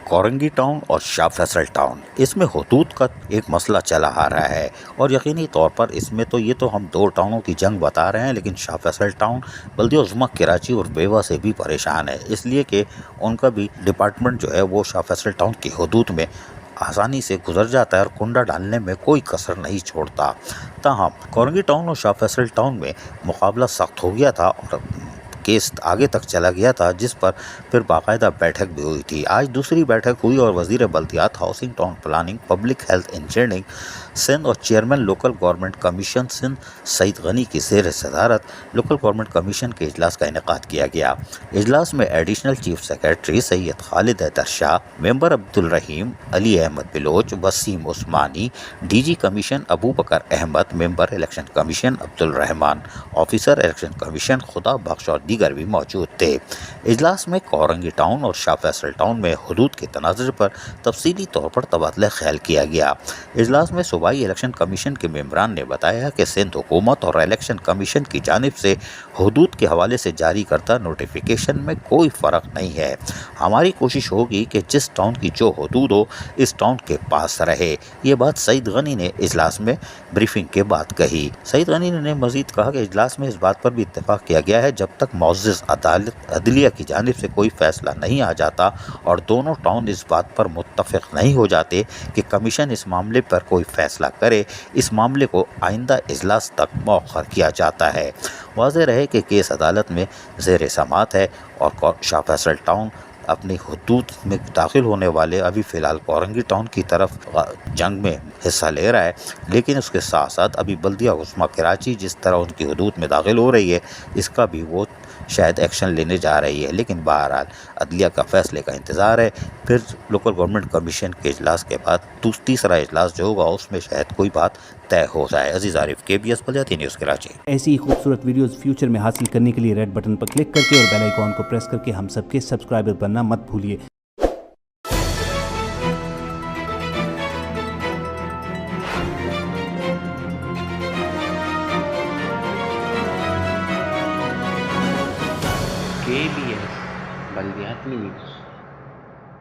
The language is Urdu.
کورنگی ٹاؤن اور شاہ فیصل ٹاؤن، اس میں حدود کا ایک مسئلہ چلا آ رہا ہے، اور یقینی طور پر اس میں تو یہ تو ہم دو ٹاؤنوں کی جنگ بتا رہے ہیں، لیکن شاہ فیصل ٹاؤن بلدیہ عظمیٰ کراچی اور بیوہ سے بھی پریشان ہے، اس لیے کہ ان کا بھی ڈپارٹمنٹ جو ہے وہ شاہ فیصل ٹاؤن کی حدود میں آسانی سے گزر جاتا ہے اور کنڈا ڈالنے میں کوئی کسر نہیں چھوڑتا۔ تاہم کورنگی ٹاؤن اور شاہ فیصل ٹاؤن میں مقابلہ سخت ہو گیا تھا اور کیس آگے تک چلا گیا تھا، جس پر پھر باقاعدہ بیٹھک بھی ہوئی تھی۔ آج دوسری بیٹھک ہوئی اور وزیر بلدیات، housing, town planning, public health engineering Sindh اور chairman local government commission Sindh Saeed Ghani کی زیر صدارت لوکل گورنمنٹ کمیشن کے اجلاس کا انعقاد کیا گیا۔ اجلاس میں ایڈیشنل چیف سیکریٹری سید خالد حیدر شاہ، ممبر عبدالرحیم علی Ahmad Baloch, Wasim Usmani, D G commission ابو بکر احمد، ممبر election commission Abdul Rahman, officer election commission خدا بخش اور دیگر بھی موجود تھے۔ اجلاس میں کورنگی ٹاؤن اور شاہ فیصل ٹاؤن میں حدود کے تناظر پر تفصیلی طور پر تبادلہ خیال کیا گیا۔ اجلاس میں صوبائی الیکشن کمیشن کے ممبران نے بتایا کہ سندھ حکومت اور الیکشن کمیشن کی جانب سے حدود کے حوالے سے جاری کردہ نوٹیفیکیشن میں کوئی فرق نہیں ہے۔ ہماری کوشش ہوگی کہ جس ٹاؤن کی جو حدود ہو اس ٹاؤن کے پاس رہے۔ یہ بات سعید غنی نے اجلاس میں بریفنگ کے بعد کہی۔ سعید غنی نے مزید کہا کہ اجلاس میں اس بات پر بھی اتفاق کیا گیا ہے جب تک معزز عدالت عدلیہ کی جانب سے کوئی فیصلہ نہیں آ جاتا اور دونوں ٹاؤن اس بات پر متفق نہیں ہو جاتے کہ کمیشن اس معاملے پر کوئی فیصلہ کرے، اس معاملے کو آئندہ اجلاس تک مؤخر کیا جاتا ہے۔ واضح رہے کہ کیس عدالت میں زیر سماعت ہے اور شاہ فیصل ٹاؤن اپنی حدود میں داخل ہونے والے ابھی فی الحال کورنگی ٹاؤن کی طرف جنگ میں حصہ لے رہا ہے، لیکن اس کے ساتھ ساتھ ابھی بلدیہ عظمیٰ کراچی جس طرح ان کی حدود میں داخل ہو رہی ہے اس کا بھی وہ شاید ایکشن لینے جا رہی ہے، لیکن بہرحال عدلیہ کا فیصلے کا انتظار ہے۔ پھر لوکل گورنمنٹ کمیشن کے اجلاس کے بعد تیسرا اجلاس جو ہوگا اس میں شاید کوئی بات طے ہو جائے۔ عزیز عارف، KBS بلدیاتی نیوز کراچی۔ ایسی ہی خوبصورت ویڈیوز فیوچر میں حاصل کرنے کے لیے ریڈ بٹن پر کلک کر کے اور بیل آئیکن کو پریس کر کے ہم سب کے سبسکرائبر بننا مت بھولیے۔ KBS بلدیاتی نیوز۔